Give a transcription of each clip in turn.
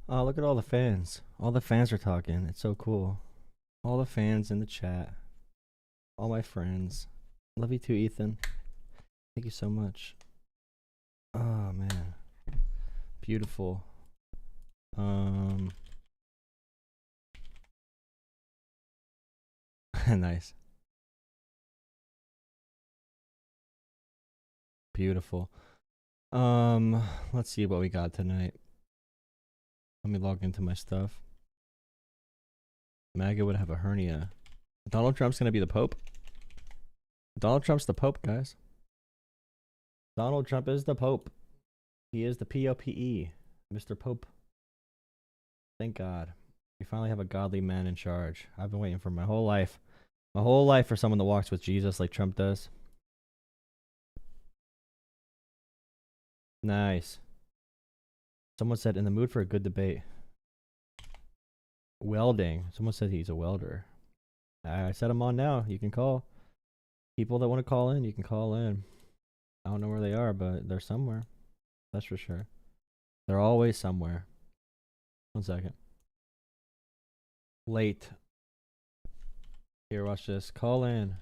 Oh, look at all the fans. All the fans are talking. It's so cool. All the fans in the chat. All my friends. Love you too, Ethan. Thank you so much. Oh, man. Beautiful. Nice. Beautiful. Let's see what we got tonight. Let me log into my stuff. MAGA would have a hernia. Donald Trump's gonna be the Pope. Donald Trump's the Pope, guys. Donald Trump is the Pope. He is the POPE, Mr. Pope. Thank God. We finally have a godly man in charge. I've been waiting for my whole life. My whole life for someone that walks with Jesus like Trump does. Nice. Someone said, in the mood for a good debate. Welding. Someone said he's a welder. I set him on now. You can call. People that want to call in, you can call in. I don't know where they are, but they're somewhere. That's for sure. They're always somewhere. 1 second. Late. Here, watch this. Call in.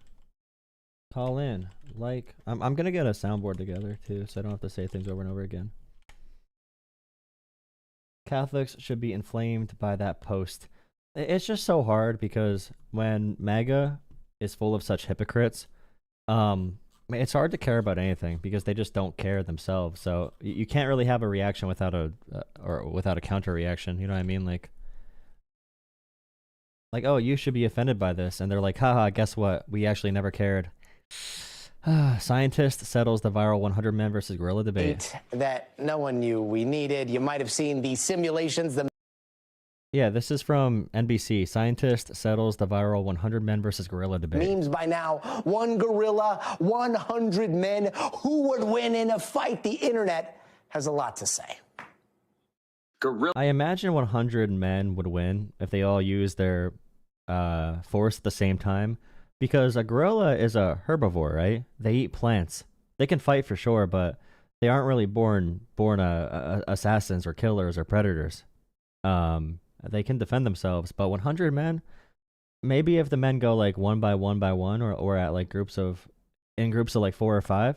Call in. Like, I'm gonna get a soundboard together too, so I don't have to say things over and over again. Catholics should be inflamed by that post. It's just so hard because when MAGA is full of such hypocrites, it's hard to care about anything because they just don't care themselves. So you can't really have a reaction without a without a counter reaction. You know what I mean? Like, oh, you should be offended by this, and they're like, haha, guess what? We actually never cared. Scientist settles the viral 100 men versus gorilla debate. That no one knew we needed. You might have seen the simulations. Yeah, this is from NBC. Scientist settles the viral 100 men versus gorilla debate. Memes by now. One gorilla, 100 men. Who would win in a fight? The internet has a lot to say. Gorilla. I imagine 100 men would win if they all use their force at the same time. Because a gorilla is a herbivore, right? They eat plants. They can fight for sure, but they aren't really born assassins or killers or predators. They can defend themselves, but 100 men, maybe if the men go like one by one, or at like groups of like 4 or 5,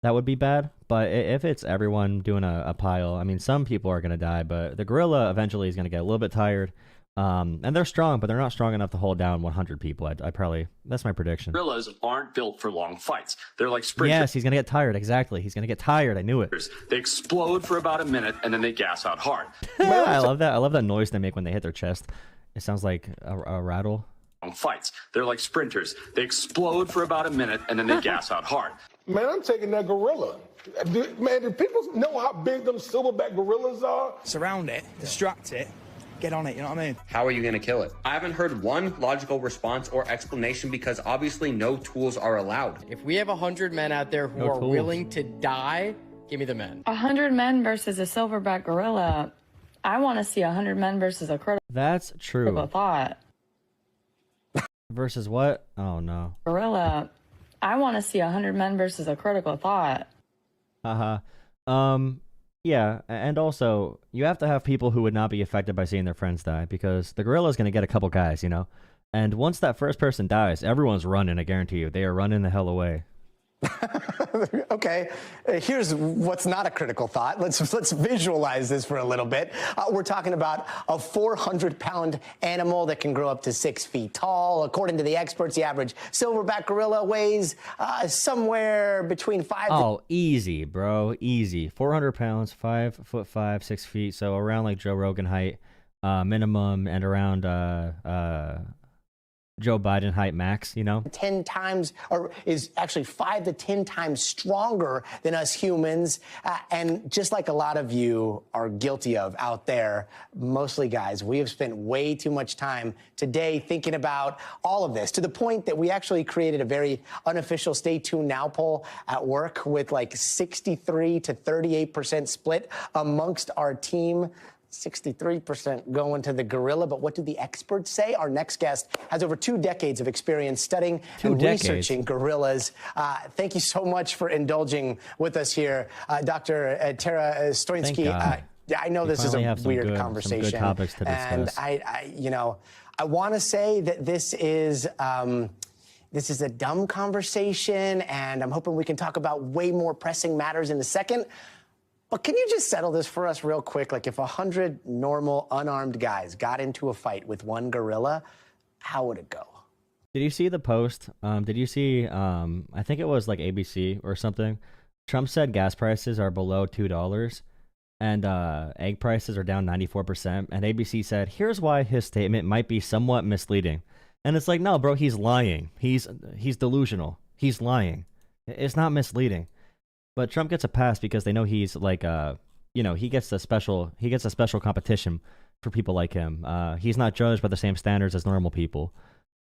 that would be bad. But if it's everyone doing a pile, I mean, some people are gonna die, but the gorilla eventually is gonna get a little bit tired. And they're strong, but they're not strong enough to hold down 100 people. I probably, that's my prediction. Gorillas aren't built for long fights. They're like sprinters. Yes, he's going to get tired. Exactly. He's going to get tired. I knew it. They explode for about a minute and then they gas out hard. I love that. I love that noise they make when they hit their chest. It sounds like a rattle. Long fights. They're like sprinters. They explode for about a minute and then they gas out hard. Man, I'm taking that gorilla. Man, do people know how big them silverback gorillas are? Surround it, distract it. Get on it, you know what I mean? How are you going to kill it? I haven't heard one logical response or explanation because obviously no tools are allowed. If we have 100 men out there who are willing to die, give me the men. 100 men versus a silverback gorilla. I want to see 100 men versus a critical. That's true. Thought. Versus what? Oh no. Gorilla. I want to see 100 men versus a critical thought. Yeah, and also, you have to have people who would not be affected by seeing their friends die, because the gorilla is going to get a couple guys, you know? And once that first person dies, everyone's running, I guarantee you. They are running the hell away. Okay, here's what's not a critical thought. Let's visualize this for a little bit. We're talking about a 400-pound animal that can grow up to 6 feet tall. According to the experts, the average silverback gorilla weighs somewhere between 5. Oh, easy, bro, easy. 400 pounds, 5'5", 6 feet, so around like Joe Rogan height, minimum, and around Joe Biden height max, you know? 10 times, or is actually 5 to 10 times stronger than us humans. And just like a lot of you are guilty of out there, mostly guys, we have spent way too much time today thinking about all of this, to the point that we actually created a very unofficial Stay Tuned Now poll at work with like 63 to 38% split amongst our team. 63% going to the gorilla, but what do the experts say? Our next guest has over 2 decades of experience studying and researching gorillas. Thank you so much for indulging with us here, Dr. Tara Stoinski. I know this is a weird conversation. Some good topics to discuss. And I want to say that this is a dumb conversation, and I'm hoping we can talk about way more pressing matters in a second. But can you just settle this for us real quick? Like, if 100 normal, unarmed guys got into a fight with one gorilla, how would it go? Did you see the post? Did you see, I think it was like ABC or something. Trump said gas prices are below $2 and egg prices are down 94%. And ABC said, here's why his statement might be somewhat misleading. And it's like, no, bro, he's lying. He's delusional. He's lying. It's not misleading. But Trump gets a pass because they know he's like, he gets a special competition for people like him. He's not judged by the same standards as normal people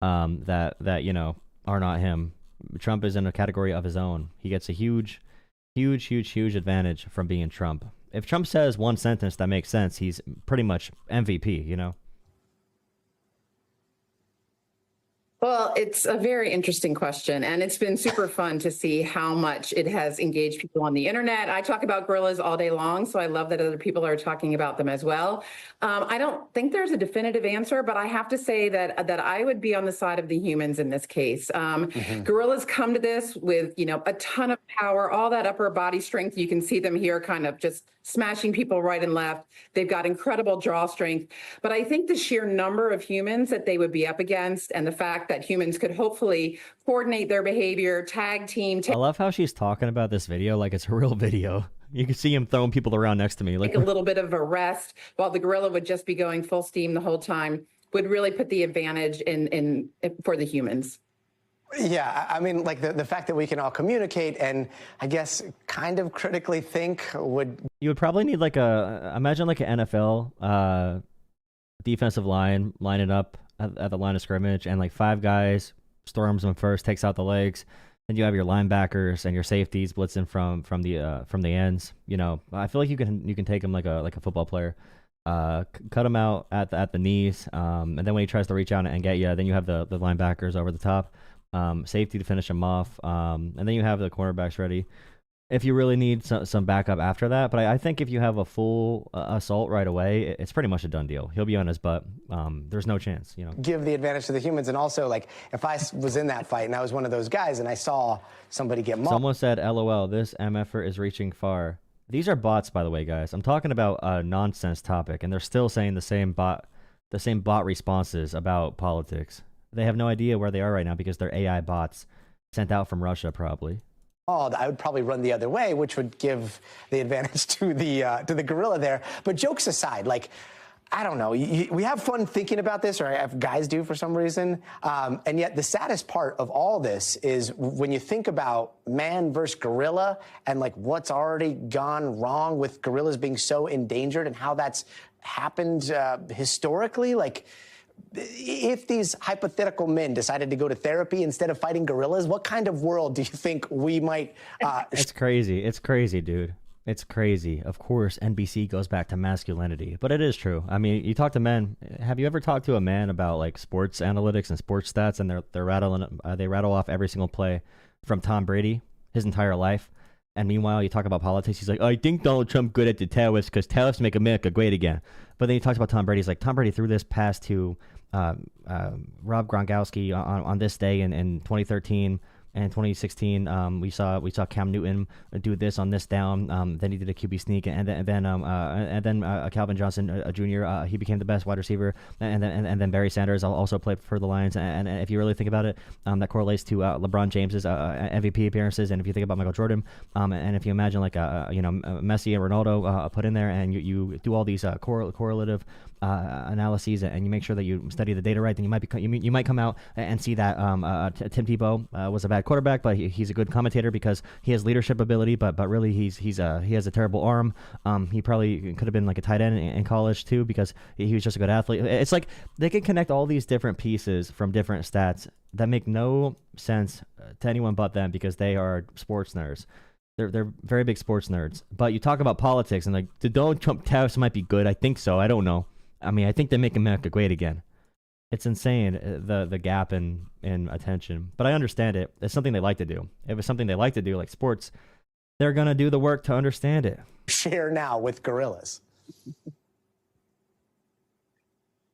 that are not him. Trump is in a category of his own. He gets a huge advantage from being Trump. If Trump says one sentence that makes sense, he's pretty much MVP, you know? Well, it's a very interesting question, and it's been super fun to see how much it has engaged people on the internet. I talk about gorillas all day long, so I love that other people are talking about them as well. I don't think there's a definitive answer, but I have to say that I would be on the side of the humans in this case. Gorillas come to this with, a ton of power, all that upper body strength. You can see them here kind of just smashing people right and left. They've got incredible jaw strength. But I think the sheer number of humans that they would be up against and the fact that humans could hopefully coordinate their behavior, tag team. I love how she's talking about this video like it's a real video. You can see him throwing people around next to me. Like a little bit of a rest while the gorilla would just be going full steam the whole time would really put the advantage in for the humans. Yeah, I mean, like the fact that we can all communicate and I guess kind of critically think would... You would probably need imagine like an NFL defensive line lining up at the line of scrimmage and like 5 guys, storms them first, takes out the legs. Then you have your linebackers and your safeties blitzing from the ends. I feel like you can take them like a football player. Cut him out at the knees, and then when he tries to reach out and get you, then you have the linebackers over the top. Safety to finish them off, and then you have the cornerbacks ready if you really need some backup after that. But I think if you have a full assault right away, it's pretty much a done deal. He'll be on his butt. There's no chance, Give the advantage to the humans, and also like if I was in that fight and I was one of those guys and I saw somebody get mauled. Someone said, "LOL, this MFer is reaching far." These are bots, by the way, guys. I'm talking about a nonsense topic, and they're still saying the same bot responses about politics. They have no idea where they are right now because they're AI bots sent out from Russia, probably. I would probably run the other way, which would give the advantage to the gorilla there. But jokes aside, like, I don't know. We have fun thinking about this, or guys do for some reason. And yet the saddest part of all this is when you think about man versus gorilla and like what's already gone wrong with gorillas being so endangered and how that's happened historically, like, if these hypothetical men decided to go to therapy instead of fighting gorillas, what kind of world do you think we might... It's crazy. It's crazy, dude. It's crazy. Of course, NBC goes back to masculinity, but it is true. I mean, you talk to men. Have you ever talked to a man about like sports analytics and sports stats, and they rattle off every single play from Tom Brady his entire life? And meanwhile, you talk about politics. He's like, I think Donald Trump good at the tariffs because tariffs make America great again. But then he talks about Tom Brady. He's like, Tom Brady threw this pass to Rob Gronkowski on this day in 2013 and 2016. We saw Cam Newton do this on this down. Then he did a QB sneak, and then Calvin Johnson Jr. He became the best wide receiver, and then Barry Sanders also played for the Lions. And if you really think about it, that correlates to LeBron James's MVP appearances. And if you think about Michael Jordan, and if you imagine like Messi and Ronaldo put in there, and you do all these correlative analyses, and you make sure that you study the data right, then you might come out and see that Tim Tebow was a bad quarterback, but he's a good commentator because he has leadership ability. But really, he has a terrible arm. He probably could have been like a tight end in college too because he was just a good athlete. It's like they can connect all these different pieces from different stats that make no sense to anyone but them because they are sports nerds. They're very big sports nerds. But you talk about politics and like the Donald Trump tariffs might be good. I think so. I don't know. I mean, I think they make America great again. It's insane, the gap in attention. But I understand it. It's something they like to do. If it's something they like to do, like sports, they're going to do the work to understand it. Share now with gorillas.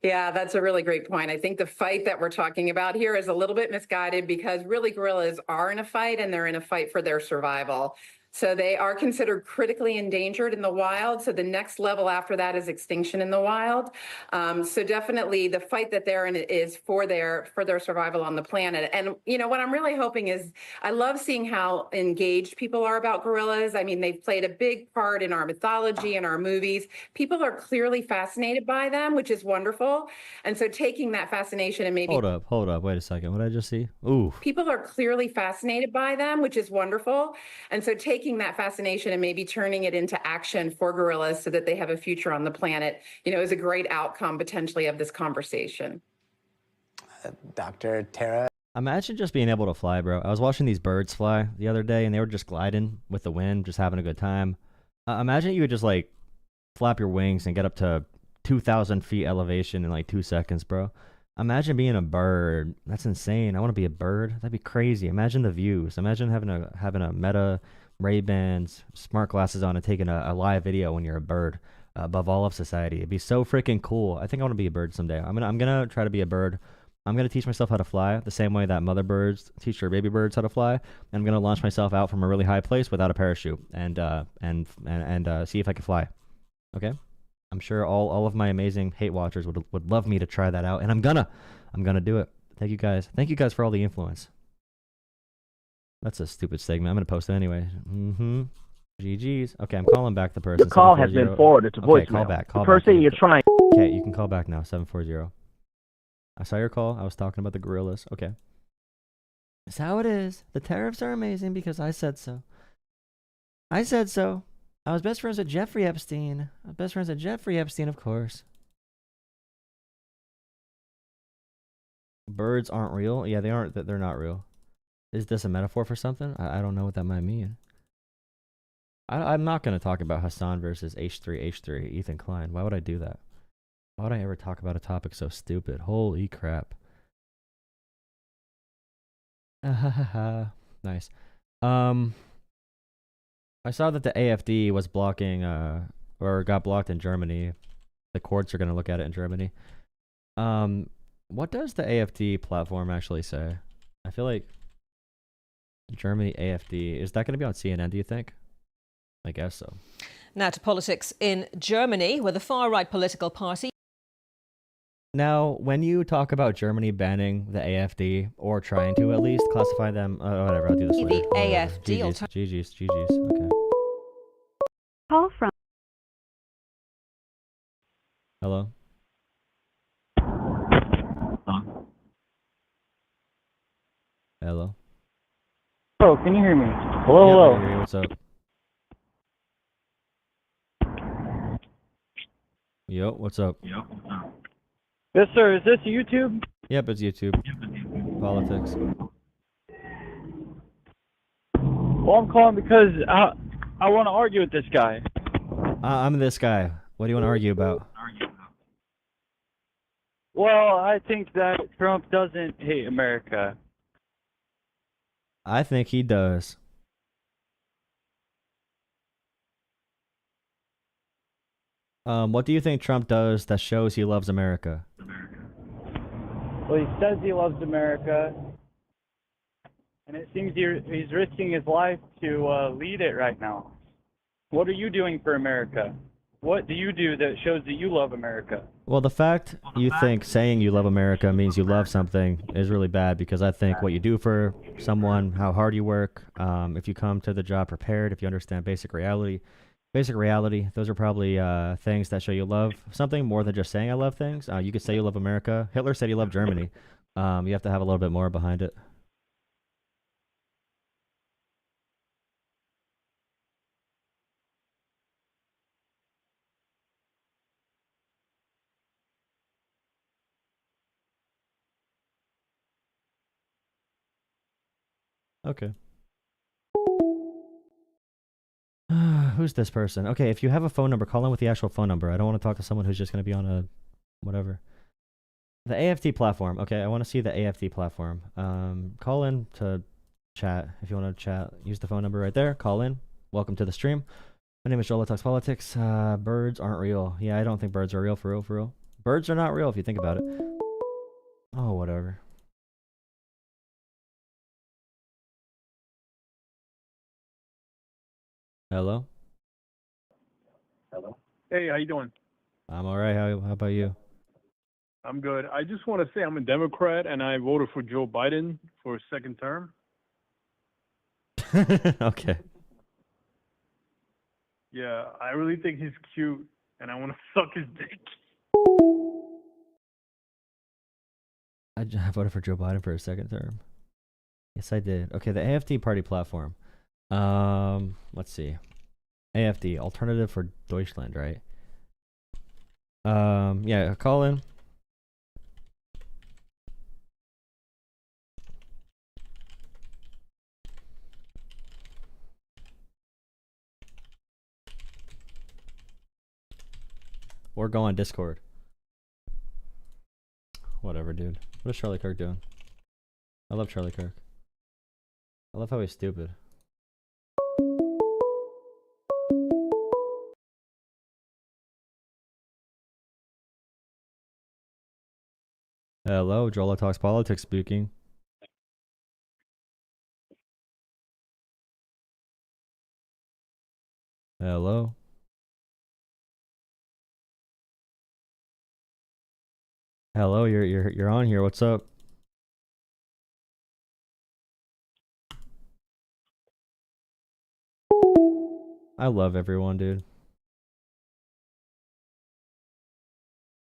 Yeah, that's a really great point. I think the fight that we're talking about here is a little bit misguided because really gorillas are in a fight and they're in a fight for their survival. So they are considered critically endangered in the wild. So the next level after that is extinction in the wild. So definitely the fight that they're in is for their survival on the planet. And you know what I'm really hoping is I love seeing how engaged people are about gorillas. I mean, they've played a big part in our mythology and our movies. People are clearly fascinated by them, which is wonderful. And so taking that fascination and maybe hold up, wait a second. What did I just see? Ooh. People are clearly fascinated by them, which is wonderful. And so taking that fascination and maybe turning it into action for gorillas so that they have a future on the planet, you know, is a great outcome potentially of this conversation. Dr. Tara? Imagine just being able to fly, bro. I was watching these birds fly the other day, and they were just gliding with the wind, just having a good time. Imagine you would just, like, flap your wings and get up to 2,000 feet elevation in, like, 2 seconds, bro. Imagine being a bird. That's insane. I want to be a bird. That'd be crazy. Imagine the views. Imagine having a Meta Ray-Bans, smart glasses on, and taking a live video when you're a bird above all of society. It'd be so freaking cool. I think I want to be a bird someday. I'm gonna try to be a bird. I'm gonna teach myself how to fly the same way that mother birds teach their baby birds how to fly. And I'm gonna launch myself out from a really high place without a parachute and see if I can fly. Okay. I'm sure all of my amazing hate watchers would love me to try that out, and I'm gonna do it. Thank you guys. Thank you guys for all the influence. That's a stupid segment. I'm going to post it anyway. GG's. Okay, I'm calling back the person. Your call has been forwarded to voicemail. Call back. The person you're trying. Okay, you can call back now. 740. I saw your call. I was talking about the gorillas. Okay. That's how it is. The tariffs are amazing because I said so. I said so. I was best friends with Jeffrey Epstein. Of course. Birds aren't real? Yeah, they aren't. They're not real. Is this a metaphor for something? I don't know what that might mean. I'm not going to talk about Hassan versus H3 Ethan Klein. Why would I do that? Why would I ever talk about a topic so stupid? Holy crap. Nice. I saw that the AfD was blocking, or got blocked in Germany. The courts are going to look at it in Germany. What does the AfD platform actually say? I feel like Germany AfD, is that going to be on CNN, do you think? I guess so. Now to politics in Germany, where the far-right political party... Now, when you talk about Germany banning the AfD, or trying to at least classify them... whatever, I'll do this later. The AfD... GG's. Okay. Call from... Hello? Hello? Oh, can you hear me? Hello, hello. What's up? Yo, what's up? Yes, sir. Is this YouTube? Yep, it's YouTube. Politics. Well, I'm calling because I want to argue with this guy. I'm this guy. What do you want to argue about? Well, I think that Trump doesn't hate America. I think he does. What do you think Trump does that shows he loves America? Well, he says he loves America, and it seems he's risking his life to lead it right now. What are you doing for America? What do you do that shows that you love America? Well, the fact you think saying you love America means you love something is really bad, because I think what you do for someone, how hard you work, if you come to the job prepared, if you understand basic reality, those are probably things that show you love something more than just saying I love things. You could say you love America. Hitler said he loved Germany. You have to have a little bit more behind it. Okay. Who's this person? Okay, if you have a phone number, call in with the actual phone number. I don't want to talk to someone who's just going to be on a whatever. The AFD platform. Okay, I want to see the AFD platform. Call in to chat if you want to chat. Use the phone number right there. Call in. Welcome to the stream. My name is Jolah Talks Politics. Birds aren't real. Yeah, I don't think birds are real, for real, for real. Birds are not real if you think about it. Oh, whatever. Hello? Hello? Hey, how you doing? I'm all right. How about you? I'm good. I just want to say I'm a Democrat, and I voted for Joe Biden for a second term. Okay. Yeah, I really think he's cute, and I want to suck his dick. I voted for Joe Biden for a second term. Yes, I did. Okay, the AFD party platform. Let's see. AFD, Alternative for Deutschland, right? Yeah, call in. Or go on Discord. Whatever, dude. What is Charlie Kirk doing? I love Charlie Kirk. I love how he's stupid. Hello, Jolah Talks Politics speaking. Hello. Hello, you're on here. What's up? I love everyone, dude.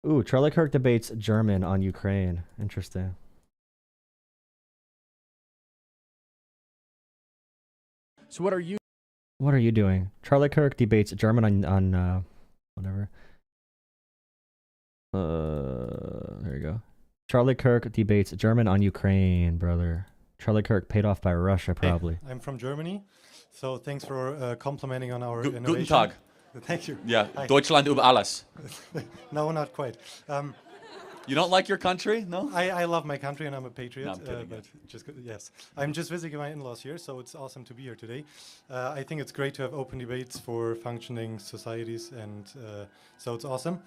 Ooh, Charlie Kirk debates German on Ukraine. Interesting. So what are you doing? Charlie Kirk debates German on whatever. There you go. Charlie Kirk debates German on Ukraine, brother. Charlie Kirk paid off by Russia, probably. Hey, I'm from Germany, so thanks for complimenting on our innovation. Guten Tag. Thank you. Yeah, Hi. Deutschland über alles. No, not quite. You don't like your country, no? I love my country and I'm a patriot. No, I'm kidding, but yes, I'm just visiting my in-laws here, so it's awesome to be here today. I think it's great to have open debates for functioning societies, and so it's awesome.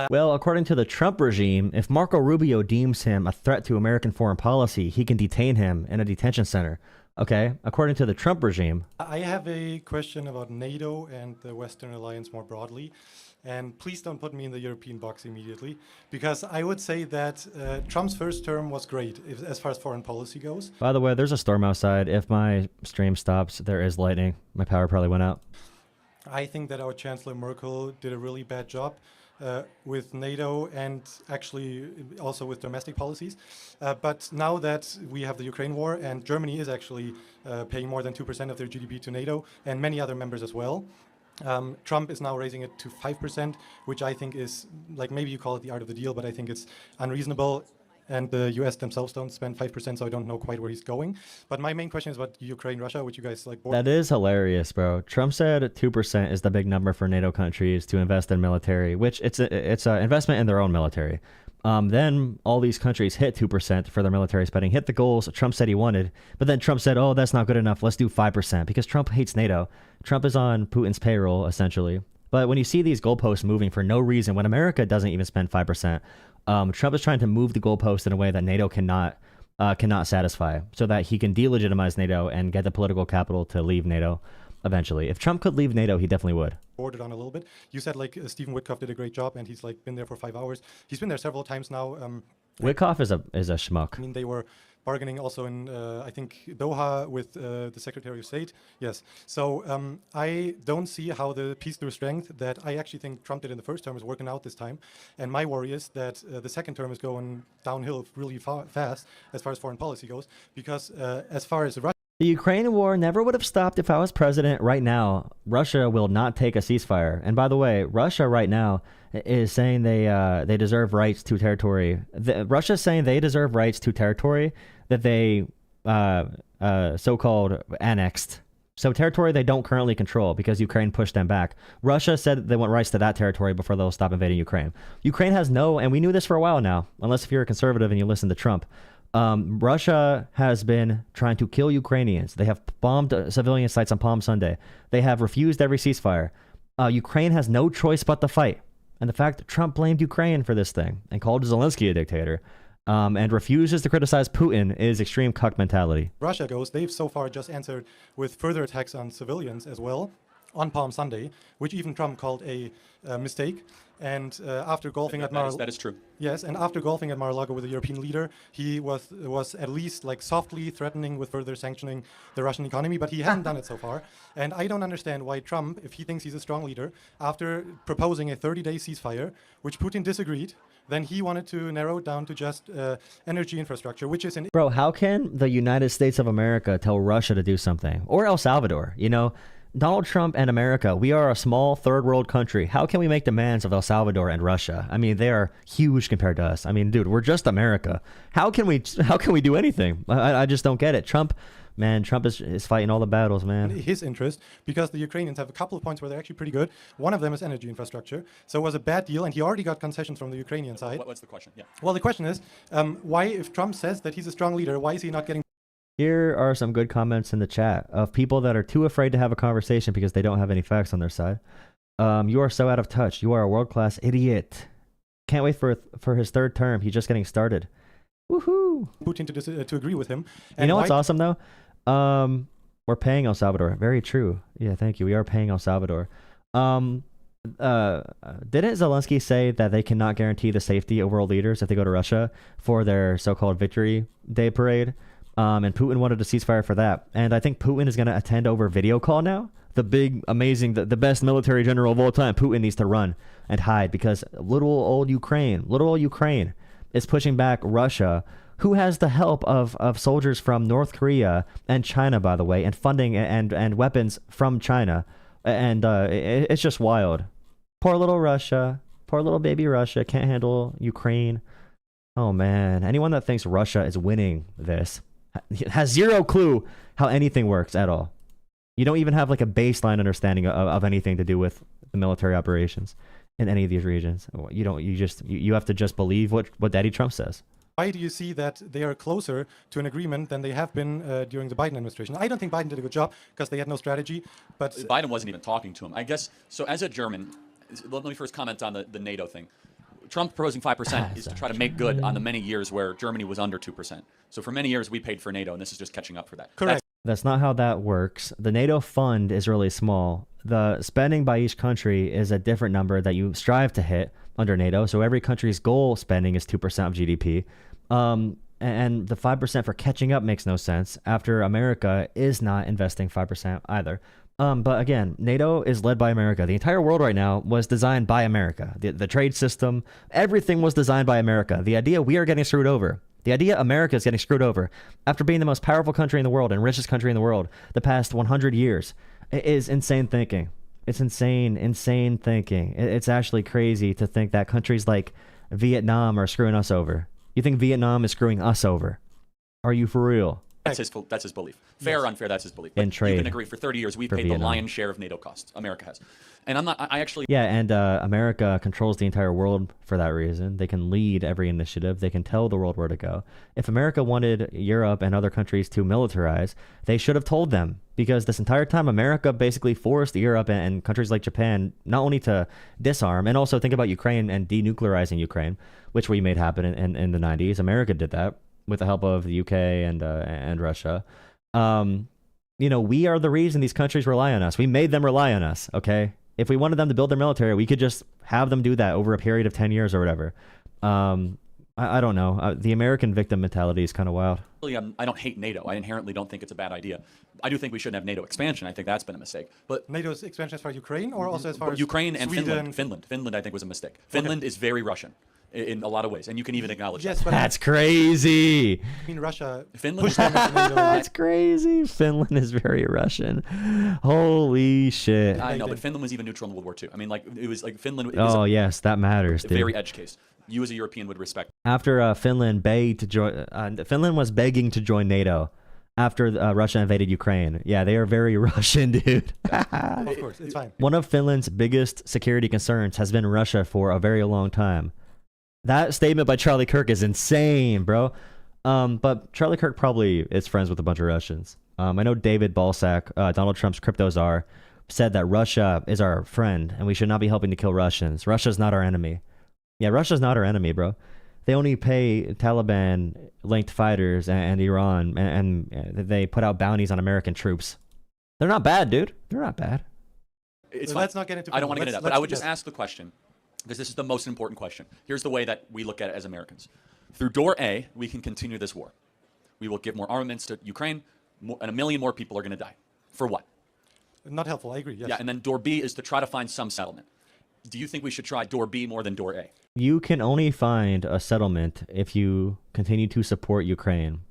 Well, according to the Trump regime, if Marco Rubio deems him a threat to American foreign policy, he can detain him in a detention center. Okay, according to the Trump regime. I have a question about NATO and the Western Alliance more broadly. And please don't put me in the European box immediately, because I would say that Trump's first term was great as far as foreign policy goes. By the way, there's a storm outside. If my stream stops, there is lightning. My power probably went out. I think that our Chancellor Merkel did a really bad job with NATO and actually also with domestic policies. But now that we have the Ukraine war and Germany is actually paying more than 2% of their GDP to NATO and many other members as well, Trump is now raising it to 5%, which I think is, like, maybe you call it the art of the deal, but I think it's unreasonable. And the US themselves don't spend 5%, so I don't know quite where he's going. But my main question is about Ukraine, Russia, which you guys like. That is hilarious, bro. Trump said 2% is the big number for NATO countries to invest in military, which it's an investment in their own military. Then all these countries hit 2% for their military spending, hit the goals Trump said he wanted. But then Trump said, oh, that's not good enough. Let's do 5% because Trump hates NATO. Trump is on Putin's payroll, essentially. But when you see these goalposts moving for no reason, when America doesn't even spend 5%, Trump is trying to move the goalpost in a way that NATO cannot satisfy, so that he can delegitimize NATO and get the political capital to leave NATO eventually. If Trump could leave NATO, he definitely would. Bordered on a little bit. You said Stephen Witkoff did a great job, and he's been there for 5 hours. He's been there several times now. Witkoff is a schmuck. I mean, they were bargaining also in, I think, Doha with the Secretary of State. Yes. So I don't see how the peace through strength that I actually think Trump did in the first term is working out this time. And my worry is that the second term is going downhill really fast as far as foreign policy goes, because as far as Russia. The Ukraine war never would have stopped if I was president right now. Russia will not take a ceasefire. And by the way, Russia right now is saying they deserve rights to territory. Russia's saying they deserve rights to territory that they so-called annexed. So territory they don't currently control because Ukraine pushed them back. Russia said they want rights to that territory before they'll stop invading Ukraine. Ukraine has no, and we knew this for a while now, unless if you're a conservative and you listen to Trump. Russia has been trying to kill Ukrainians. They have bombed civilian sites on Palm Sunday. They have refused every ceasefire. Ukraine has no choice but to fight. And the fact that Trump blamed Ukraine for this thing and called Zelensky a dictator and refuses to criticize Putin is extreme cuck mentality. Russia goes, they've so far just answered with further attacks on civilians as well on Palm Sunday, which even Trump called a mistake. And after golfing at Mar-a-Lago, that is true. Yes, and after golfing at Mar-a-Lago with a European leader, he was at least like softly threatening with further sanctioning the Russian economy, but he hasn't done it so far. And I don't understand why Trump, if he thinks he's a strong leader, after proposing a 30-day ceasefire, which Putin disagreed, then he wanted to narrow it down to just energy infrastructure, which is an... Bro, how can the United States of America tell Russia to do something? Or El Salvador, you know? Donald Trump and America, we are a small third world country. How can we make demands of El Salvador and Russia? I mean, they are huge compared to us. I mean, dude, we're just America. How can we do anything? I just don't get it. Trump is fighting all the battles, man. His interest, because the Ukrainians have a couple of points where they're actually pretty good. One of them is energy infrastructure. So it was a bad deal, and he already got concessions from the Ukrainian side. What's the question? Yeah. Well, the question is, why, if Trump says that he's a strong leader, why is he not getting... Here are some good comments in the chat of people that are too afraid to have a conversation because they don't have any facts on their side. You are so out of touch. You are a world-class idiot. Can't wait for his third term. He's just getting started. Woohoo! Putin to agree with him. And you know what's awesome though? We're paying El Salvador. Very true. Yeah, thank you. We are paying El Salvador. Didn't Zelensky say that they cannot guarantee the safety of world leaders if they go to Russia for their so-called Victory Day parade? And Putin wanted a ceasefire for that. And I think Putin is going to attend over video call now. The big, amazing, the best military general of all time. Putin needs to run and hide because little old Ukraine is pushing back Russia, who has the help of soldiers from North Korea and China, by the way, and funding and weapons from China. And it's just wild. Poor little Russia. Poor little baby Russia can't handle Ukraine. Oh, man. Anyone that thinks Russia is winning this has zero clue how anything works at all. You don't even have like a baseline understanding of anything to do with the military operations in any of these regions. You have to just believe what Daddy Trump says. Why do you see that they are closer to an agreement than they have been during the Biden administration? I don't think Biden did a good job because they had no strategy, but... Biden wasn't even talking to him. I guess, so as a German, let me first comment on the NATO thing. Trump proposing 5% is to try to make good on the many years where Germany was under 2%. So for many years, we paid for NATO, and this is just catching up for that. Correct. That's not how that works. The NATO fund is really small. The spending by each country is a different number that you strive to hit under NATO. So every country's goal spending is 2% of GDP. And the 5% for catching up makes no sense after America is not investing 5% either. But again, NATO is led by America. The entire world right now was designed by America. The trade system, everything was designed by America. The idea we are getting screwed over. The idea America is getting screwed over after being the most powerful country in the world and richest country in the world the past 100 years is insane thinking. It's insane thinking. It's actually crazy to think that countries like Vietnam are screwing us over. You think Vietnam is screwing us over? Are you for real? That's his belief. Fair or unfair, that's his belief. And trade. You can agree, for 30 years, we paid the lion's share of NATO costs. America has. And I actually... Yeah, and America controls the entire world for that reason. They can lead every initiative. They can tell the world where to go. If America wanted Europe and other countries to militarize, they should have told them. Because this entire time, America basically forced Europe and countries like Japan not only to disarm, and also think about Ukraine and denuclearizing Ukraine, which we made happen in the 90s. America did that with the help of the UK and Russia. We are the reason these countries rely on us. We made them rely on us, okay? If we wanted them to build their military, we could just have them do that over a period of 10 years or whatever. I don't know. The American victim mentality is kind of wild. I don't hate NATO. I inherently don't think it's a bad idea. I do think we shouldn't have NATO expansion. I think that's been a mistake. But NATO's expansion as far as Ukraine, or also as far as Ukraine and Sweden? Finland. Finland, I think, was a mistake. Finland is very Russian in a lot of ways, and you can even acknowledge that. That's crazy. I mean, Russia. Finland. That's crazy. Finland is very Russian. Holy shit. I know, but Finland was even neutral in World War II. I mean, like it was like Finland. Oh yes, that matters, dude. Very edge case. You as a European would respect. After Finland begged to join, Finland was begging to join NATO after Russia invaded Ukraine. Yeah, they are very Russian, dude. Of course, it's fine. One of Finland's biggest security concerns has been Russia for a very long time. That statement by Charlie Kirk is insane, bro. But Charlie Kirk probably is friends with a bunch of Russians. I know David Balsack, Donald Trump's crypto czar, said that Russia is our friend and we should not be helping to kill Russians. Russia's not our enemy. Yeah, Russia's not our enemy, bro. They only pay Taliban-linked fighters and Iran, and they put out bounties on American troops. They're not bad, dude. They're not bad. It's Let's not get into. I don't want to get into that, but I would just ask the question, because this is the most important question. Here's the way that we look at it as Americans. Through door A, we can continue this war. We will give more armaments to Ukraine, and 1 million more people are going to die. For what? Not helpful. I agree. Yes. Yeah, and then door B is to try to find some settlement. Do you think we should try door B more than door A? You can only find a settlement if you continue to support Ukraine.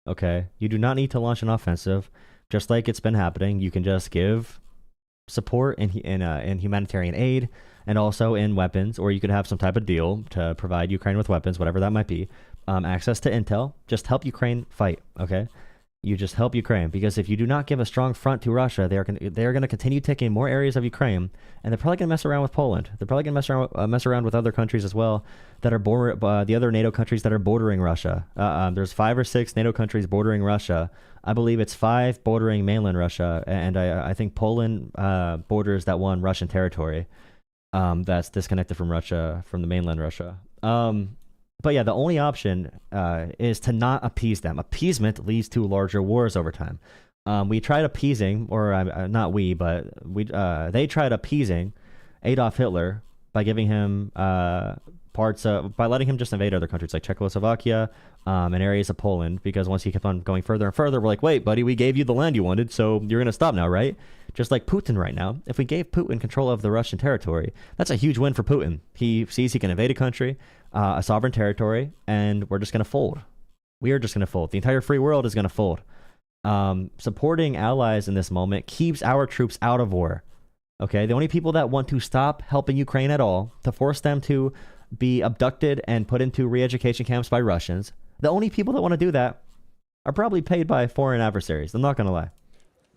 Okay? You do not need to launch an offensive, just like it's been happening. You can just give support in humanitarian aid and also in weapons, or you could have some type of deal to provide Ukraine with weapons, whatever that might be. Access to intel. Just help Ukraine fight. Okay? You just help Ukraine, because if you do not give a strong front to Russia, they are going to continue taking more areas of Ukraine, and they're probably going to mess around with Poland. They're probably going to mess around with other countries as well that are the other NATO countries that are bordering Russia. There's 5 or 6 NATO countries bordering Russia. I believe it's 5 bordering mainland Russia, and I think Poland borders that one Russian territory that's disconnected from Russia, from the mainland Russia. But yeah, the only option is to not appease them. Appeasement leads to larger wars over time. We tried appeasing, or not we, but they tried appeasing Adolf Hitler by giving him by letting him just invade other countries like Czechoslovakia and areas of Poland, because once he kept on going further and further, we're like, wait, buddy, we gave you the land you wanted, so you're going to stop now, right? Just like Putin right now. If we gave Putin control of the Russian territory, that's a huge win for Putin. He sees he can invade a country, a sovereign territory, and we're just going to fold. We are just going to fold. The entire free world is going to fold. Supporting allies in this moment keeps our troops out of war. Okay, the only people that want to stop helping Ukraine at all, to force them to be abducted and put into re-education camps by Russians, the only people that want to do that are probably paid by foreign adversaries. I'm not going to lie.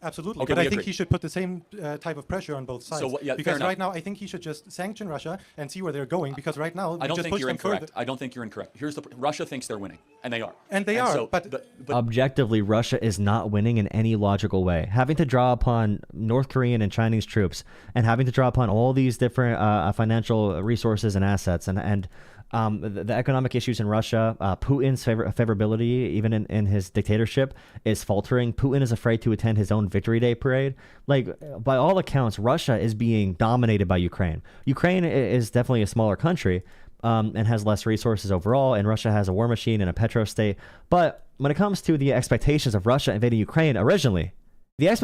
Absolutely, Okay, but I agree. think he should put the same type of pressure on both sides. Yeah, because right now, I think he should just sanction Russia and see where they're going. Because right now, I don't just think push you're them incorrect. further. I don't think you're incorrect. Russia thinks they're winning, and they are. And they are, so, but objectively, Russia is not winning in any logical way. Having to draw upon North Korean and Chinese troops, and having to draw upon all these different financial resources and assets, and the economic issues in Russia, Putin's favorability, even in his dictatorship, is faltering. Putin is afraid to attend his own Victory Day parade. Like, by all accounts, Russia is being dominated by Ukraine. Ukraine is definitely a smaller country and has less resources overall, and Russia has a war machine and a petro state. But when it comes to the expectations of Russia invading Ukraine originally, there's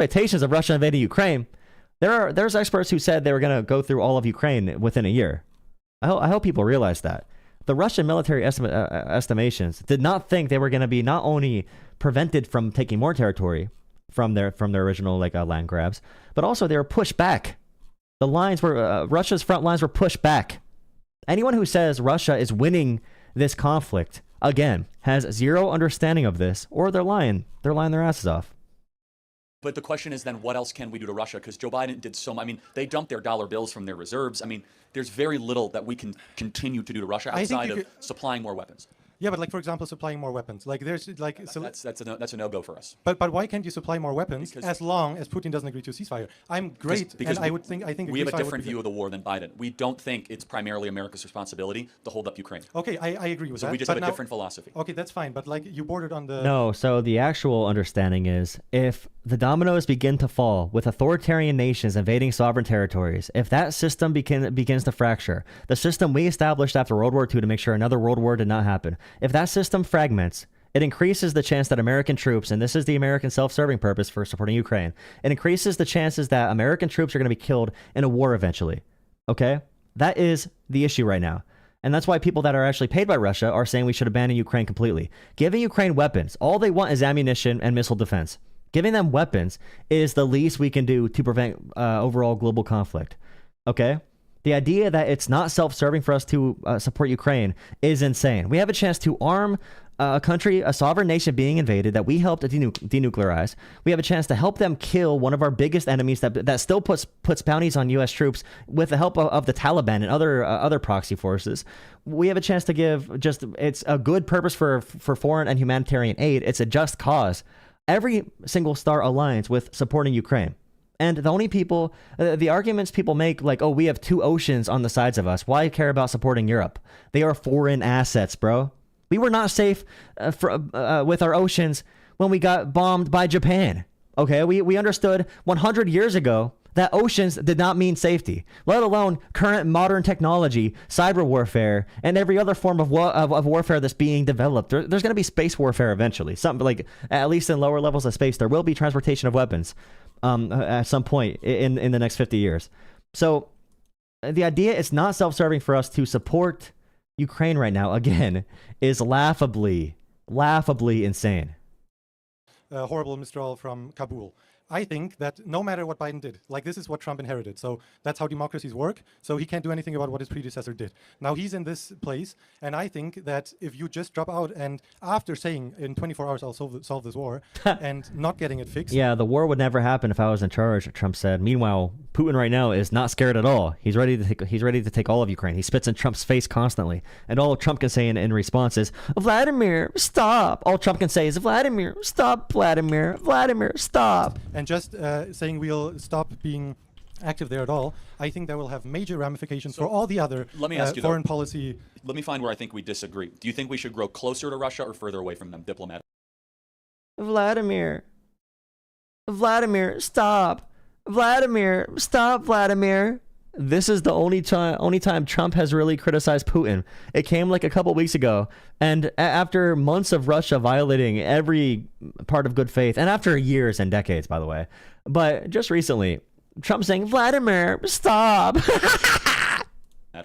experts who said they were going to go through all of Ukraine within a year. I hope people realize that. The Russian military estimations did not think they were going to be not only prevented from taking more territory from their original land grabs, but also they were pushed back. The lines were Russia's front lines were pushed back. Anyone who says Russia is winning this conflict, again, has zero understanding of this, or they're lying. They're lying their asses off. But the question is then, what else can we do to Russia? Because Joe Biden did so much. I mean, they dumped their dollar bills from their reserves. I mean, there's very little that we can continue to do to Russia outside of supplying more weapons. Yeah, but for example, supplying more weapons. That's a no-go for us. But why can't you supply more weapons as long as Putin doesn't agree to a ceasefire? I'm great, because and I think we have a different view of the war than Biden. We don't think it's primarily America's responsibility to hold up Ukraine. Okay, I agree with that. So we just have a different philosophy. Okay, that's fine. But you bordered on the. No, so the actual understanding is, if the dominoes begin to fall with authoritarian nations invading sovereign territories, if that system begins to fracture, the system we established after World War II to make sure another world war did not happen, if that system fragments, it increases the chance that American troops, and this is the American self-serving purpose for supporting Ukraine, it increases the chances that American troops are going to be killed in a war eventually. Okay? That is the issue right now. And that's why people that are actually paid by Russia are saying we should abandon Ukraine completely. Giving Ukraine weapons, all they want is ammunition and missile defense. Giving them weapons is the least we can do to prevent overall global conflict. Okay? The idea that it's not self-serving for us to support Ukraine is insane. We have a chance to arm a country, a sovereign nation being invaded that we helped denuclearize. We have a chance to help them kill one of our biggest enemies that still puts bounties on U.S. troops with the help of the Taliban and other proxy forces. We have a chance to give it's a good purpose for foreign and humanitarian aid. It's a just cause. Every single star aligns with supporting Ukraine. And the only people, the arguments people make, like, oh, we have 2 oceans on the sides of us. Why care about supporting Europe? They are foreign assets, bro. We were not safe with our oceans when we got bombed by Japan. Okay, we understood 100 years ago that oceans did not mean safety, let alone current modern technology, cyber warfare, and every other form of warfare that's being developed. There's going to be space warfare eventually. Something like, at least in lower levels of space, there will be transportation of weapons at some point in the next 50 years. So the idea is not self-serving for us to support Ukraine right now, again, is laughably insane. Horrible withdrawal from Kabul. I think that no matter what Biden did, like, this is what Trump inherited. So that's how democracies work. So he can't do anything about what his predecessor did. Now he's in this place. And I think that if you just drop out and after saying in 24 hours, I'll solve this war and not getting it fixed. Yeah, the war would never happen if I was in charge, Trump said. Meanwhile, Putin right now is not scared at all. He's ready to take all of Ukraine. He spits in Trump's face constantly. And all Trump can say in response is, Vladimir, stop. All Trump can say is, Vladimir, stop, Vladimir. Vladimir, stop. And just saying we'll stop being active there at all, I think that will have major ramifications for all the other foreign policy. Let me find where I think we disagree. Do you think we should grow closer to Russia or further away from them diplomatically? Vladimir, stop. Vladimir, stop, Vladimir. This is the only time Trump has really criticized Putin. It came like a couple weeks ago, and after months of Russia violating every part of good faith, and after years and decades, by the way, but just recently, Trump saying, Vladimir, stop.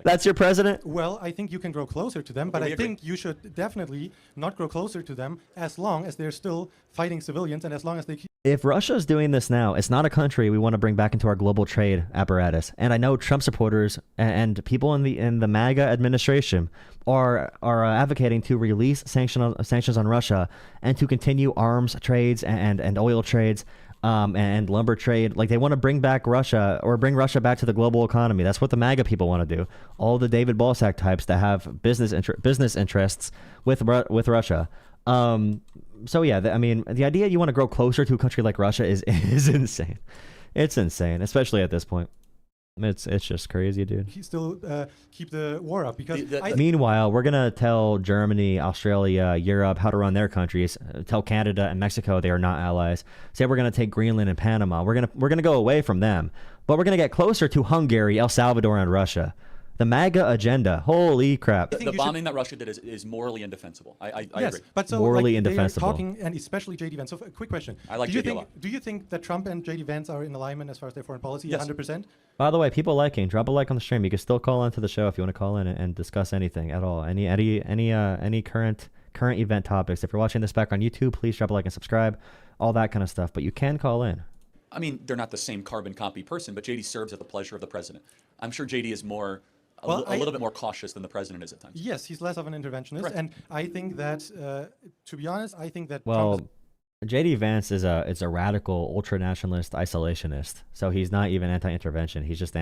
That's your president? Well, I think you can grow closer to them, but I think you should definitely not grow closer to them as long as they're still fighting civilians and as long as they keep... If Russia's doing this now, it's not a country we want to bring back into our global trade apparatus. And I know Trump supporters and people in the MAGA administration are advocating to release sanctions on Russia and to continue arms trades and oil trades. And lumber trade. Like, they want to bring back Russia, or bring Russia back to the global economy. That's what the MAGA people want to do. All the David Balsack types that have business interests with Russia. So yeah, I mean, the idea you want to grow closer to a country like Russia is insane. It's insane, especially at this point. It's just crazy, dude. He still keep the war up because. Meanwhile, we're gonna tell Germany, Australia, Europe how to run their countries. Tell Canada and Mexico they are not allies. Say we're gonna take Greenland and Panama. We're gonna go away from them, but we're gonna get closer to Hungary, El Salvador, and Russia. The MAGA agenda. Holy crap. The bombing that Russia did is morally indefensible. I agree. But so, morally like, indefensible. They are talking, and especially J.D. Vance. So, a quick question. I like J.D. a lot. Do you think that Trump and J.D. Vance are in alignment as far as their foreign policy? Yes. 100%? By the way, people liking, drop a like on the stream. You can still call into the show if you want to call in and discuss anything at all. Any current event topics. If you're watching this back on YouTube, please drop a like and subscribe. All that kind of stuff. But you can call in. I mean, they're not the same carbon copy person, but J.D. serves at the pleasure of the president. I'm sure J.D. is more... a little bit more cautious than the president is at times. Yes, he's less of an interventionist. Correct. And I think that, to be honest, I think that... Well, J.D. Vance is a radical, ultra-nationalist isolationist. So he's not even anti-intervention. He's just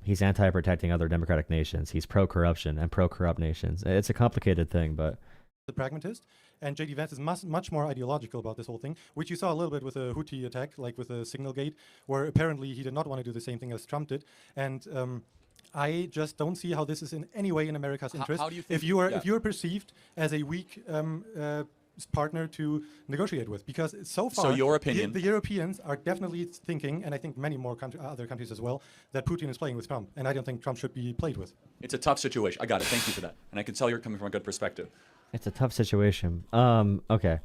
he's anti-protecting other democratic nations. He's pro-corruption and pro-corrupt nations. It's a complicated thing, but... The pragmatist. And J.D. Vance is much more ideological about this whole thing, which you saw a little bit with the Houthi attack, like with the Signal Gate, where apparently he did not want to do the same thing as Trump did. And... I just don't see how this is in any way in America's interest. How do you think, if you are perceived as a weak partner to negotiate with, because so far, so your opinion, the Europeans are definitely thinking, and I think many more other countries as well, that Putin is playing with Trump, and I don't think Trump should be played with. It's a tough situation. I got it. Thank you for that, and I can tell you're coming from a good perspective. It's a tough situation. Okay.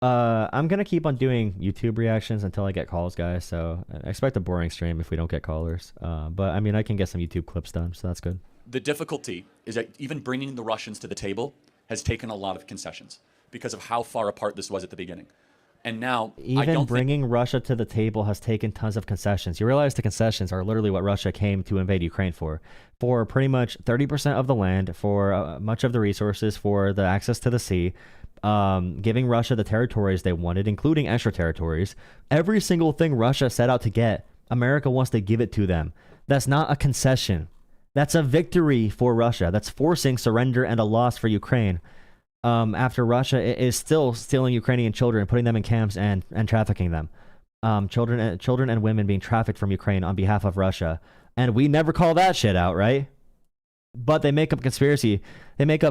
I'm gonna keep on doing YouTube reactions until I get calls, guys. So I expect a boring stream if we don't get callers. But I mean, I can get some YouTube clips done, so that's good. The difficulty is that even bringing the Russians to the table has taken a lot of concessions because of how far apart this was at the beginning. And now, even bringing Russia to the table has taken tons of concessions. You realize the concessions are literally what Russia came to invade Ukraine for pretty much 30% of the land, for much of the resources, for the access to the sea, giving Russia the territories they wanted, including extra territories. Every single thing Russia set out to get, America wants to give it to them. That's not a concession. That's a victory for Russia. That's forcing surrender and a loss for Ukraine. After Russia is still stealing Ukrainian children, putting them in camps and trafficking them. Children and women being trafficked from Ukraine on behalf of Russia. And we never call that shit out, right? But they make up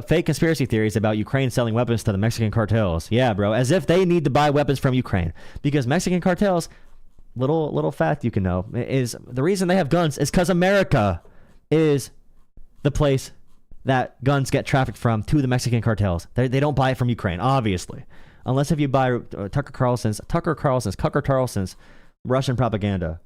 fake conspiracy theories about Ukraine selling weapons to the Mexican cartels. Yeah, bro, as if they need to buy weapons from Ukraine. Because Mexican cartels, little fact you can know, is the reason they have guns is because America is the place that guns get trafficked from to the Mexican cartels. They don't buy it from Ukraine, obviously. Unless if you buy Tucker Carlson's Russian propaganda.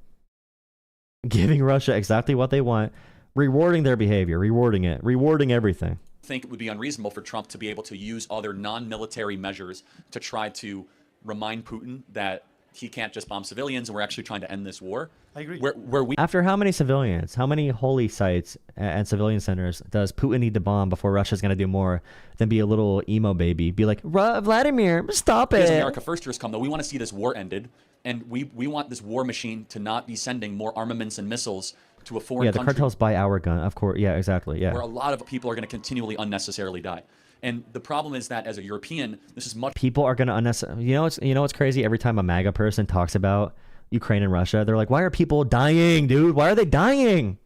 Giving Russia exactly what they want, rewarding their behavior, rewarding everything. I think it would be unreasonable for Trump to be able to use other non-military measures to try to remind Putin that he can't just bomb civilians and we're actually trying to end this war. I agree. Where we After how many civilians, how many holy sites and civilian centers does Putin need to bomb before Russia's going to do more than be a little emo baby? Be like, Vladimir, stop it. As America first years come, though, we want to see this war ended. And we want this war machine to not be sending more armaments and missiles to a foreign country. Yeah, the cartels buy our gun, of course. Yeah, exactly. Yeah. Where a lot of people are going to continually unnecessarily die. And the problem is that as a European, this is much... People are going to unnecessarily... You know what's crazy? Every time a MAGA person talks about Ukraine and Russia, they're like, why are people dying, dude? Why are they dying?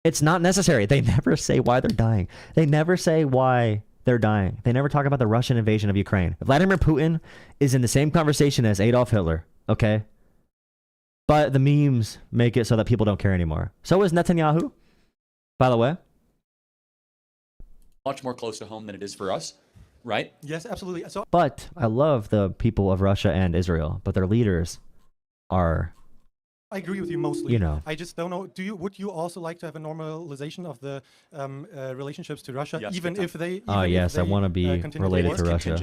It's not necessary. They never say why they're dying. They never say why they're dying. They never talk about the Russian invasion of Ukraine. Vladimir Putin is in the same conversation as Adolf Hitler, okay? But the memes make it so that people don't care anymore. So is Netanyahu, by the way. Much more close to home than it is for us, right? Yes, absolutely. So, but I love the people of Russia and Israel, but their leaders are... I agree with you mostly. You know. I just don't know. Would you also like to have a normalization of the relationships to Russia, yes, even if they? Yes, I want to be related to Russia.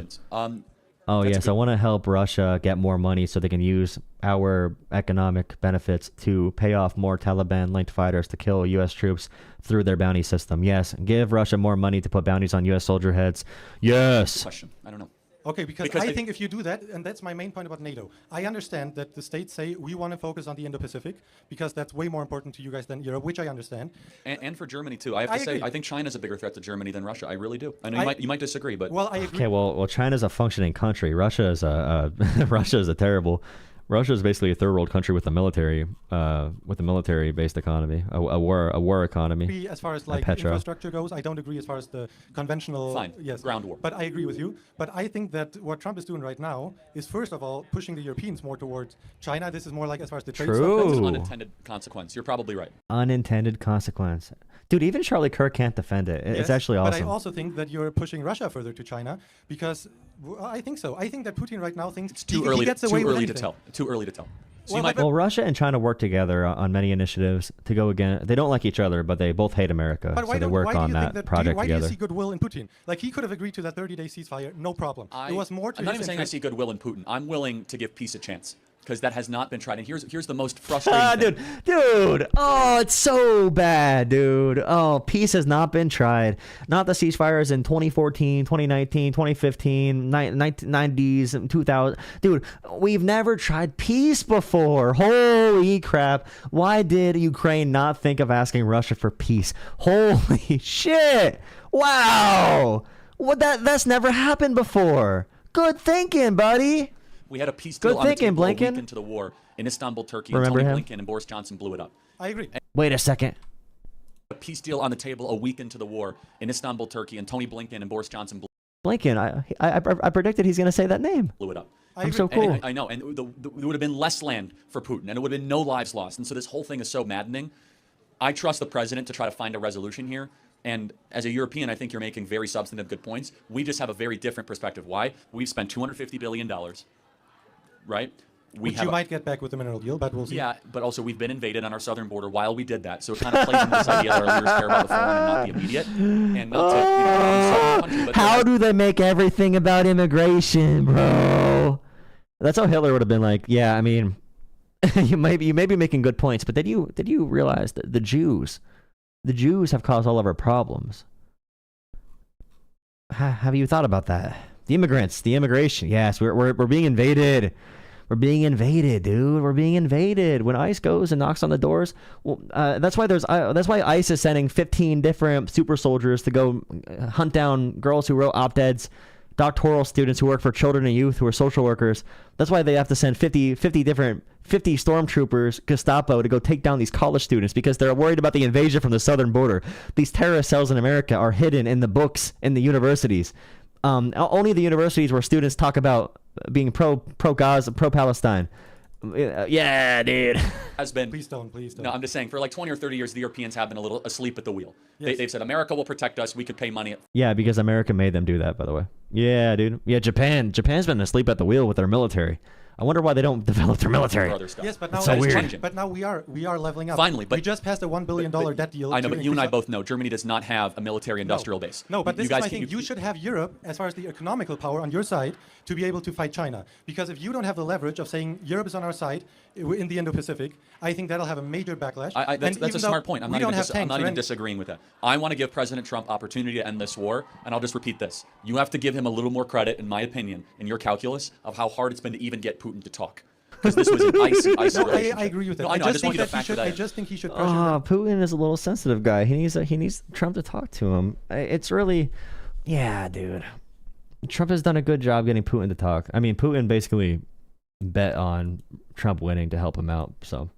Oh yes, I want to help Russia get more money so they can use our economic benefits to pay off more Taliban-linked fighters to kill U.S. troops through their bounty system. Yes, give Russia more money to put bounties on U.S. soldier heads. Yes. Question. I don't know. Okay, because I think if you do that, and that's my main point about NATO, I understand that the states say we want to focus on the Indo-Pacific because that's way more important to you guys than Europe, which I understand. And for Germany too. I have to say, I think China's a bigger threat to Germany than Russia. I really do. I know you might disagree, but well, I agree. Okay, well, China's a functioning country. Russia is Russia is basically a third world country with a military-based economy, a war economy. As far as like infrastructure goes, I don't agree as far as the conventional ground war. But I agree with you. But I think that what Trump is doing right now is first of all pushing the Europeans more towards China. This is more like as far as the trade stuff. That's an unintended consequence. You're probably right. Unintended consequence. Dude, even Charlie Kirk can't defend it. It's actually awesome. But I also think that you're pushing Russia further to China because I think so. I think that Putin right now thinks it's too early to tell. Too early to tell. So well, Russia and China work together on many initiatives to go against. They don't like each other, but they both hate America. But so they work on that project why together. Do you see goodwill in Putin? Like he could have agreed to that 30-day ceasefire, no problem. There was more to I'm not even saying I see goodwill in Putin. I'm willing to give peace a chance. Because that has not been tried. And here's the most frustrating thing. Dude. Oh, it's so bad, dude. Oh, peace has not been tried. Not the ceasefires in 2014, 2019, 2015, 90s, 2000. Dude, we've never tried peace before. Holy crap. Why did Ukraine not think of asking Russia for peace? Holy shit. Wow. That's never happened before. Good thinking, buddy. We had a peace deal on the table a week into the war in Istanbul, Turkey, and Tony Blinken and Boris Johnson blew it up. I agree. Wait a second. A peace deal on the table a week into the war in Istanbul, Turkey, and Tony Blinken and Boris Johnson Blinken, I predicted he's going to say that name. Blew it up. I'm so cool. And I know, and there would have been less land for Putin, and it would have been no lives lost. And so this whole thing is so maddening. I trust the president to try to find a resolution here. And as a European, I think you're making very substantive good points. We just have a very different perspective. Why? We've spent $250 billion. Right? Which you might get back with the mineral deal, but we'll see. Yeah, but also we've been invaded on our southern border while we did that. So it kind of plays into this idea that our leaders care about the foreign and not the immediate. And not to, country, but how do they make everything about immigration, bro? That's how Hitler would have been like, yeah, I mean, you may be making good points, but did you realize that the Jews have caused all of our problems? Have you thought about that? The immigrants, the immigration. Yes, we're being invaded. We're being invaded, dude. We're being invaded. When ICE goes and knocks on the doors, well, that's why ICE is sending 15 different super soldiers to go hunt down girls who wrote op-eds, doctoral students who work for children and youth who are social workers. That's why they have to send 50 stormtroopers, Gestapo, to go take down these college students, because they're worried about the invasion from the southern border. These terrorist cells in America are hidden in the books in the universities. Only the universities where students talk about being pro-Gaza, pro-Palestine. Yeah, dude. Has been. Please don't. No, I'm just saying, for like 20 or 30 years, the Europeans have been a little asleep at the wheel. Yes. They've said, America will protect us. We could pay money. Yeah, because America made them do that, by the way. Yeah, dude. Yeah, Japan's been asleep at the wheel with their military. I wonder why they don't develop their military. Yes, but now so weird. But now we are leveling up. Finally, but we just passed a $1 billion debt deal. I know, but you and I both know Germany does not have a military-industrial base. No, but this is my thing. You should have Europe, as far as the economical power on your side, to be able to fight China. Because if you don't have the leverage of saying Europe is on our side in the Indo-Pacific, I think that'll have a major backlash. That's a smart point. I'm not even disagreeing with that. I want to give President Trump opportunity to end this war, and I'll just repeat this. You have to give him a little more credit, in my opinion, in your calculus of how hard it's been to even get Putin to talk. Because this was an icy relationship. I agree with that. No, I just want you to factor that in. I just think he should pressure Putin is a little sensitive guy. He needs Trump to talk to him. It's really, yeah, dude. Trump has done a good job getting Putin to talk. I mean, Putin basically bet on Trump winning to help him out. So,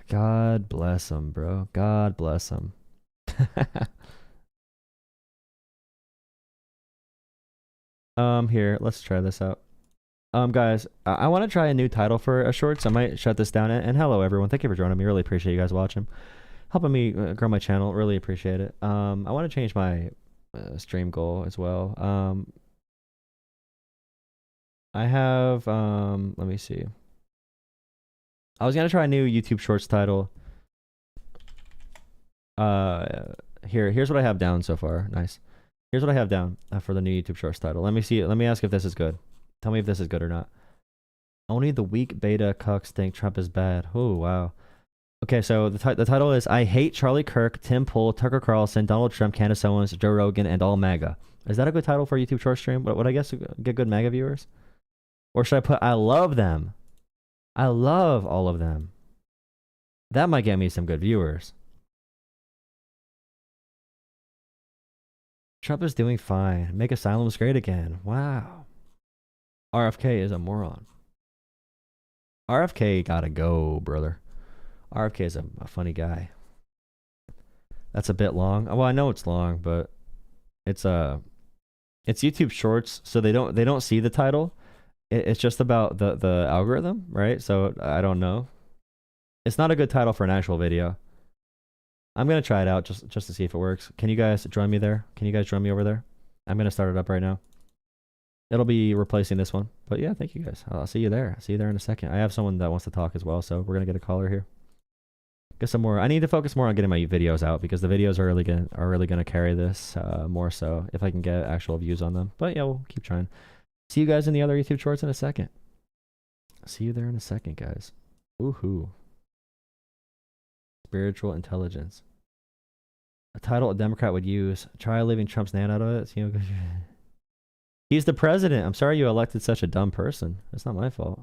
God bless him, bro. God bless him. Here, let's try this out. Guys, I want to try a new title for a shorts. I might shut this down. And hello, everyone. Thank you for joining me. Really appreciate you guys watching. Helping me grow my channel. Really appreciate it. I want to change my stream goal as well. I have, let me see. I was going to try a new YouTube shorts title. Here's what I have down so far. Nice. Here's what I have down for the new YouTube shorts title. Let me see. Let me ask if this is good. Tell me if this is good or not. Only the weak beta cucks think Trump is bad. Oh, wow. Okay, so the title is I Hate Charlie Kirk, Tim Pool, Tucker Carlson, Donald Trump, Candace Owens, Joe Rogan, and all MAGA. Is that a good title for a YouTube short stream? Would I guess get good MAGA viewers? Or should I put I love them? I love all of them. That might get me some good viewers. Trump is doing fine. Make asylums great again. Wow. RFK is a moron. RFK gotta go, brother. RFK is a funny guy. That's a bit long. Well, I know it's long, but it's YouTube Shorts, so they don't see the title. It's just about the algorithm, right? So I don't know. It's not a good title for an actual video. I'm gonna try it out just to see if it works. Can you guys join me there? Can you guys join me over there? I'm gonna start it up right now. It'll be replacing this one. But yeah, thank you guys. I'll see you there. I'll see you there in a second. I have someone that wants to talk as well, so we're gonna get a caller here. Get some more. I need to focus more on getting my videos out because the videos are really gonna carry this more so if I can get actual views on them. But yeah, we'll keep trying. See you guys in the other YouTube shorts in a second. See you there in a second, guys. Woohoo. Spiritual intelligence. A title a Democrat would use. Try leaving Trump's name out of it. You know, he's the president. I'm sorry you elected such a dumb person. It's not my fault.